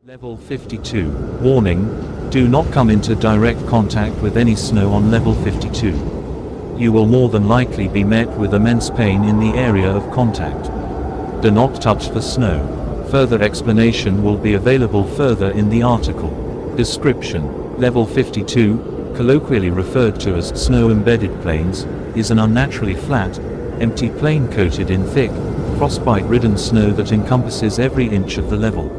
Level 52. Warning: do not come into direct contact with any snow on level 52. You will more than likely be met with immense pain in the area of contact. Do not touch the snow. Further explanation will be available further in the article. Description: Level 52, colloquially referred to as snow-embedded plains, is an unnaturally flat, empty plain coated in thick, frostbite-ridden snow that encompasses every inch of the level.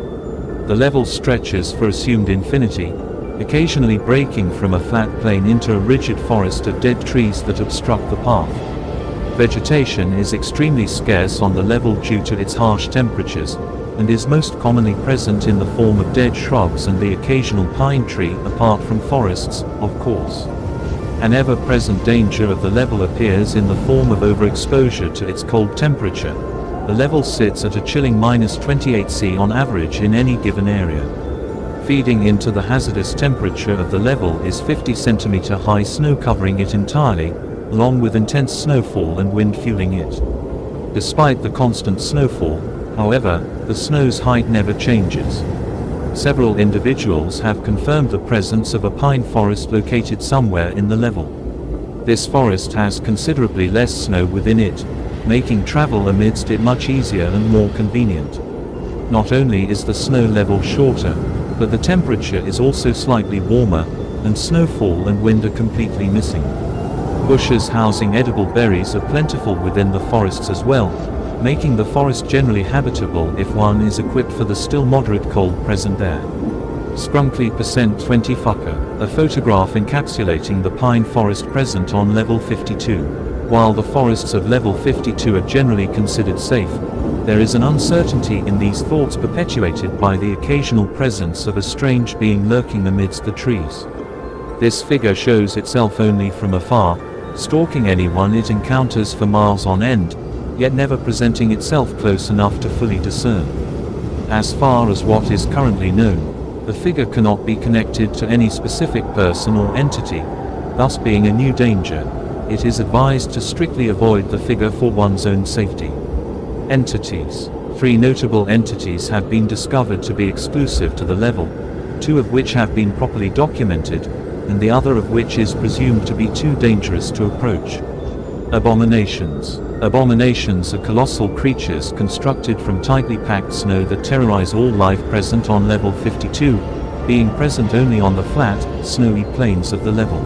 The level stretches for assumed infinity, occasionally breaking from a flat plain into a rigid forest of dead trees that obstruct the path. Vegetation is extremely scarce on the level due to its harsh temperatures, and is most commonly present in the form of dead shrubs and the occasional pine tree, apart from forests, of course. An ever-present danger of the level appears in the form of overexposure to its cold temperature. The level sits at a chilling -28°C on average in any given area. Feeding into the hazardous temperature of the level is 50 cm high snow covering it entirely, along with intense snowfall and wind fueling it. Despite the constant snowfall, however, the snow's height never changes. Several individuals have confirmed the presence of a pine forest located somewhere in the level. This forest has considerably less snow within it, making travel amidst it much easier and more convenient. Not only is the snow level shorter, but the temperature is also slightly warmer, and snowfall and wind are completely missing. Bushes housing edible berries are plentiful within the forests as well, making the forest generally habitable if one is equipped for the still moderate cold present there. Scrunkly %20 Fucker, a photograph encapsulating the pine forest present on level 52. While the forests of level 52 are generally considered safe, there is an uncertainty in these thoughts perpetuated by the occasional presence of a strange being lurking amidst the trees. This figure shows itself only from afar, stalking anyone it encounters for miles on end, yet never presenting itself close enough to fully discern. As far as what is currently known, the figure cannot be connected to any specific person or entity, thus being a new danger. It is advised to strictly avoid the figure for one's own safety. Entities. 3 notable entities have been discovered to be exclusive to the level, 2 of which have been properly documented, and the other of which is presumed to be too dangerous to approach. Abominations. Abominations are colossal creatures constructed from tightly packed snow that terrorize all life present on level 52, being present only on the flat, snowy plains of the level.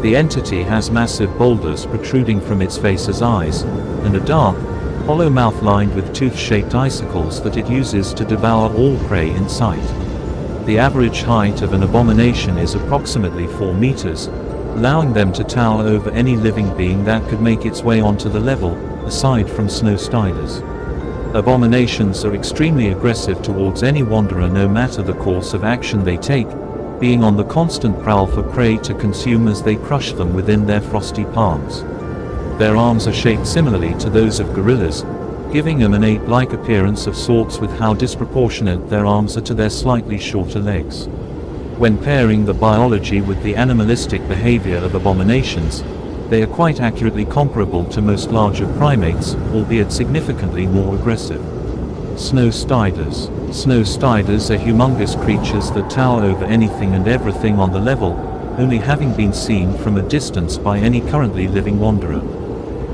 The entity has massive boulders protruding from its face as eyes, and a dark, hollow mouth lined with tooth-shaped icicles that it uses to devour all prey in sight. The average height of an abomination is approximately 4 meters, allowing them to tower over any living being that could make its way onto the level, aside from snow stiders. Abominations are extremely aggressive towards any wanderer no matter the course of action they take, being on the constant prowl for prey to consume as they crush them within their frosty palms. Their arms are shaped similarly to those of gorillas, giving them an ape-like appearance of sorts with how disproportionate their arms are to their slightly shorter legs. When pairing the biology with the animalistic behavior of abominations, they are quite accurately comparable to most larger primates, albeit significantly more aggressive. Snow stiders. Snow stiders are humongous creatures that tower over anything and everything on the level, only having been seen from a distance by any currently living wanderer.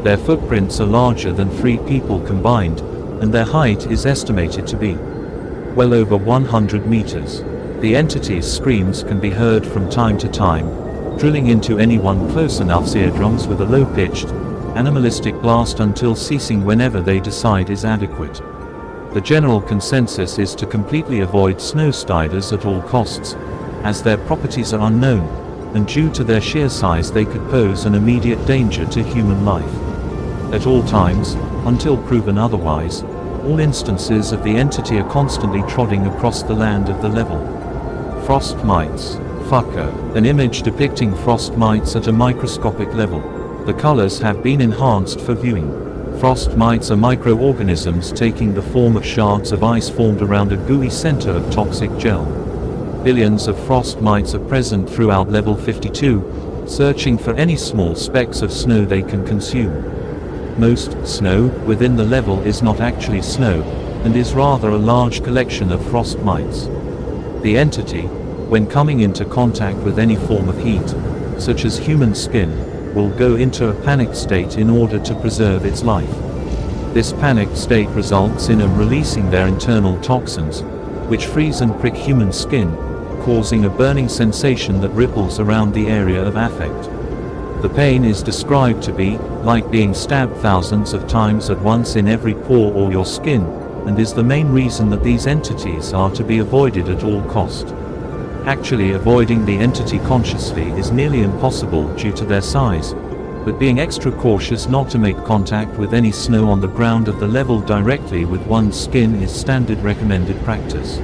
Their footprints are larger than 3 people combined, and their height is estimated to be well over 100 meters. The entity's screams can be heard from time to time, drilling into anyone close enough's eardrums with a low-pitched, animalistic blast until ceasing whenever they decide is adequate. The general consensus is to completely avoid snow stiders at all costs, as their properties are unknown, and due to their sheer size they could pose an immediate danger to human life. At all times, until proven otherwise, all instances of the entity are constantly trotting across the land of the level. Frost mites. Fucker. An image depicting frost mites at a microscopic level. The colors have been enhanced for viewing. Frost mites are microorganisms taking the form of shards of ice formed around a gooey center of toxic gel. Billions of frost mites are present throughout level 52, searching for any small specks of snow they can consume. Most snow within the level is not actually snow, and is rather a large collection of frost mites. The entity, when coming into contact with any form of heat, such as human skin, will go into a panicked state in order to preserve its life. This panicked state results in them releasing their internal toxins, which freeze and prick human skin, causing a burning sensation that ripples around the area of affect. The pain is described to be like being stabbed thousands of times at once in every pore or your skin, and is the main reason that these entities are to be avoided at all cost. Actually, avoiding the entity consciously is nearly impossible due to their size, but being extra cautious not to make contact with any snow on the ground of the level directly with one's skin is standard recommended practice.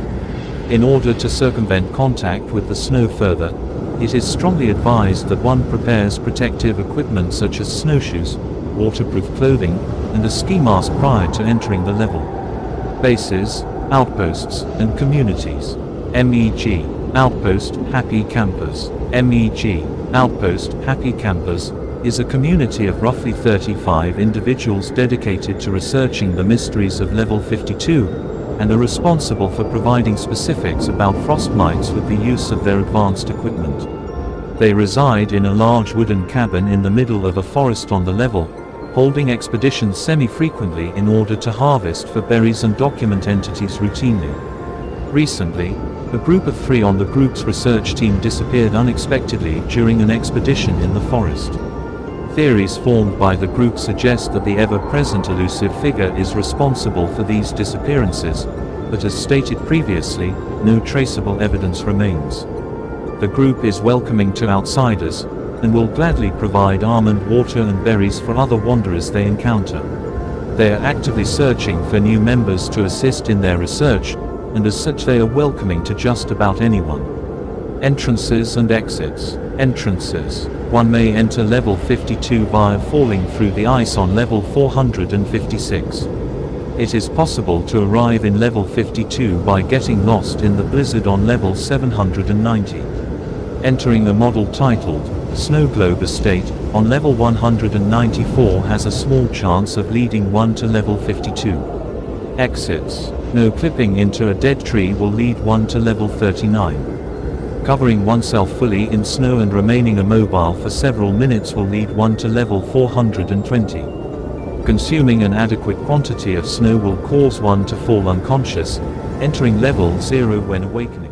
In order to circumvent contact with the snow further, it is strongly advised that one prepares protective equipment such as snowshoes, waterproof clothing, and a ski mask prior to entering the level. Bases, outposts, and communities. MEG. Outpost, Happy Campers. MEG. Outpost, Happy Campers, is a community of roughly 35 individuals dedicated to researching the mysteries of Level 52, and are responsible for providing specifics about frost mites with the use of their advanced equipment. They reside in a large wooden cabin in the middle of a forest on the level, holding expeditions semi-frequently in order to harvest for berries and document entities routinely. Recently, a group of 3 on the group's research team disappeared unexpectedly during an expedition in the forest. Theories formed by the group suggest that the ever-present elusive figure is responsible for these disappearances, but as stated previously, no traceable evidence remains. The group is welcoming to outsiders, and will gladly provide almond water and berries for other wanderers they encounter. They are actively searching for new members to assist in their research, and as such they are welcoming to just about anyone. Entrances and exits. Entrances. One may enter level 52 via falling through the ice on level 456. It is possible to arrive in level 52 by getting lost in the blizzard on level 790. Entering a model titled Snow Globe Estate on level 194 has a small chance of leading one to level 52. Exits. No clipping into a dead tree will lead one to level 39. Covering oneself fully in snow and remaining immobile for several minutes will lead one to level 420. Consuming an adequate quantity of snow will cause one to fall unconscious, entering level 0 when awakening.